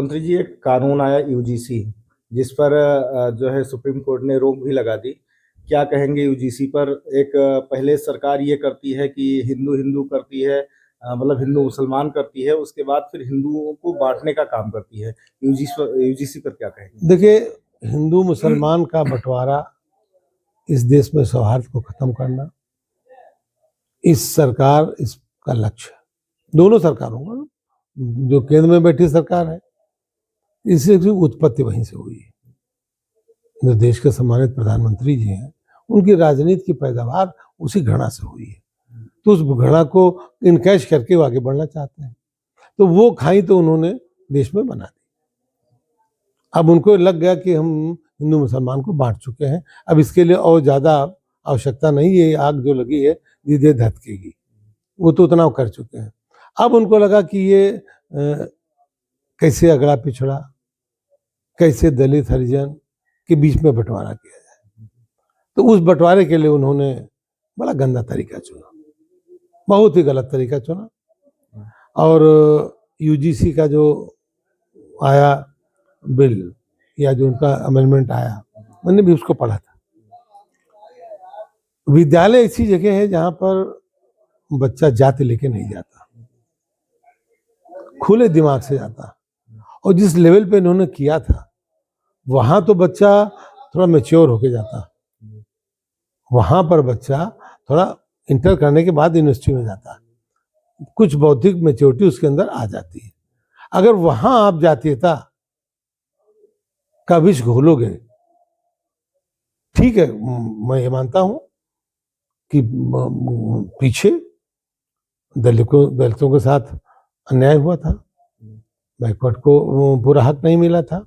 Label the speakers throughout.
Speaker 1: मंत्री जी, एक कानून आया यूजीसी, जिस पर जो है सुप्रीम कोर्ट ने रोक भी लगा दी। क्या कहेंगे यूजीसी पर? एक पहले सरकार ये करती है कि हिंदू हिंदू करती है, मतलब हिंदू मुसलमान करती है, उसके बाद फिर हिंदुओं को बांटने का काम करती है। यूजीसी पर क्या कहेंगे?
Speaker 2: देखिए, हिंदू मुसलमान का बंटवारा इस देश में सौहार्द को खत्म करना इसका लक्ष्य है। दोनों सरकारों का, जो केंद्र में बैठी सरकार है, इसकी उत्पत्ति वहीं से हुई है। जो देश के सम्मानित प्रधानमंत्री जी हैं, उनकी राजनीति की पैदावार उसी घृणा से हुई है। तो उस घृणा को इनकैश करके वो आगे बढ़ना चाहते हैं। तो वो खाई तो उन्होंने देश में बना दी। अब उनको लग गया कि हम हिंदू मुसलमान को बांट चुके हैं, अब इसके लिए और ज़्यादा आवश्यकता नहीं है। आग जो लगी है धीरे धधकेगी, वो तो उतना कर चुके हैं। अब उनको लगा कि ये कैसे अगड़ा पिछड़ा, कैसे दलित हरिजन के बीच में बंटवारा किया जाए। तो उस बंटवारे के लिए उन्होंने बड़ा गंदा तरीका चुना, बहुत ही गलत तरीका चुना। और यूजीसी का जो आया बिल या जो उनका अमेंडमेंट आया, मैंने भी उसको पढ़ा था। विद्यालय ऐसी जगह है जहां पर बच्चा जाति लेके नहीं जाता, खुले दिमाग से जाता। और जिस लेवल पे इन्होंने किया था, वहां तो बच्चा थोड़ा मैच्योर होके जाता, वहां पर बच्चा थोड़ा इंटर करने के बाद यूनिवर्सिटी में जाता, कुछ बौद्धिक मैच्योरिटी उसके अंदर आ जाती है। अगर वहां आप जातीयता का विष घोलोगे, ठीक है, मैं ये मानता हूं कि पीछे दलितों के साथ अन्याय हुआ था, बैकवर्ड को पूरा हक नहीं मिला था।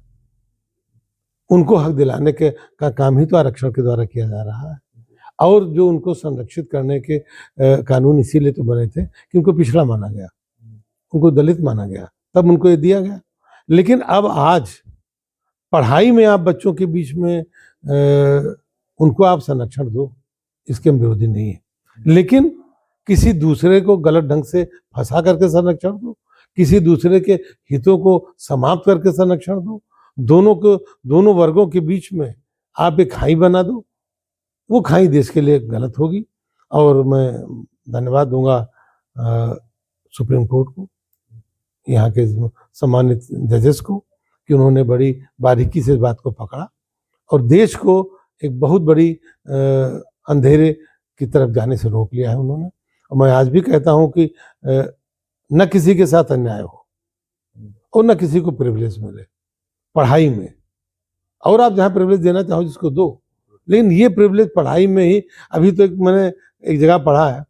Speaker 2: उनको हक दिलाने का काम ही तो आरक्षण के द्वारा किया जा रहा है। और जो उनको संरक्षित करने के कानून इसीलिए तो बने थे कि उनको पिछड़ा माना गया, उनको दलित माना गया, तब उनको ये दिया गया। लेकिन अब आज पढ़ाई में आप बच्चों के बीच में उनको आप संरक्षण दो, इसके हम विरोधी नहीं है। लेकिन किसी दूसरे को गलत ढंग से फंसा करके संरक्षण दो, किसी दूसरे के हितों को समाप्त करके संरक्षण दो, दोनों वर्गों के बीच में आप एक खाई बना दो, वो खाई देश के लिए गलत होगी। और मैं धन्यवाद दूंगा सुप्रीम कोर्ट को, यहाँ के सम्मानित जजेस को, कि उन्होंने बड़ी बारीकी से इस बात को पकड़ा और देश को एक बहुत बड़ी अंधेरे की तरफ जाने से रोक लिया है उन्होंने। और मैं आज भी कहता हूँ कि न किसी के साथ अन्याय हो और न किसी को प्रिविलेज मिले पढ़ाई में। और आप जहाँ प्रिविलेज देना चाहो जिसको दो, लेकिन ये प्रिविलेज पढ़ाई में ही। अभी तो मैंने एक जगह पढ़ा है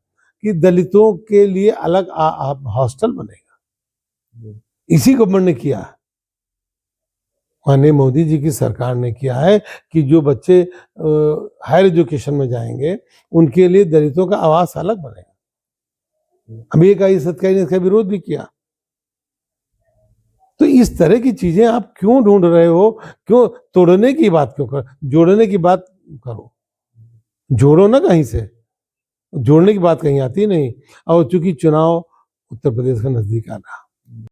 Speaker 2: कि दलितों के लिए अलग हॉस्टल बनेगा। इसी गवर्नमेंट ने किया है, माननीय मोदी जी की सरकार ने किया है कि जो बच्चे हायर एजुकेशन में जाएंगे उनके लिए दलितों का आवास अलग बनेगा। अभी का सत्कारी ने इसका विरोध भी किया। तो इस तरह की चीजें आप क्यों ढूंढ रहे हो? क्यों तोड़ने की बात क्यों कर, जोड़ने की बात करो, जोड़ो ना कहीं से, जोड़ने की बात कहीं आती नहीं। और चूंकि चुनाव उत्तर प्रदेश का नजदीक आ रहा,